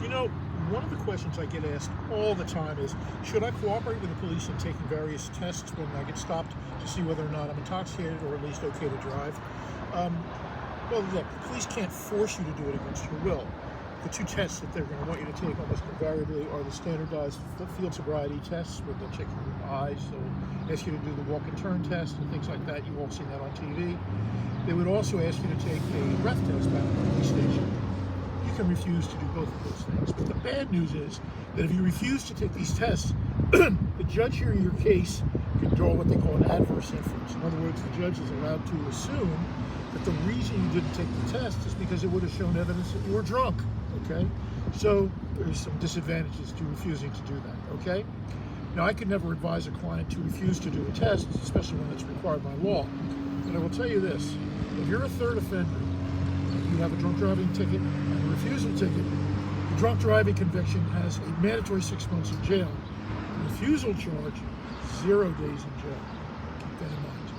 You know, one of the questions I get asked all the time is, should I cooperate with the police in taking various tests when I get stopped to see whether or not I'm intoxicated or at least okay to drive? Well, look, the police can't force you to do it against your will. The two tests that they're going to want you to take almost invariably are the standardized field sobriety tests, where they'll check your eyes, they'll ask you to do the walk and turn test and things like that. You've all seen that on TV. They would also ask you to take a breath test back at the police station. You can refuse to do both of those things. But the bad news is that if you refuse to take these tests, the judge hearing your case can draw what they call an adverse inference. In other words, the judge is allowed to assume that the reason you didn't take the test is because it would have shown evidence that you were drunk, okay? So there's some disadvantages to refusing to do that, okay? Now, I could never advise a client to refuse to do a test, especially when it's required by law. But I will tell you this, if you're a third offender, you have a drunk driving ticket and a refusal ticket, the drunk driving conviction has a mandatory 6 months in jail. The refusal charge, 0 days in jail. Keep that in mind.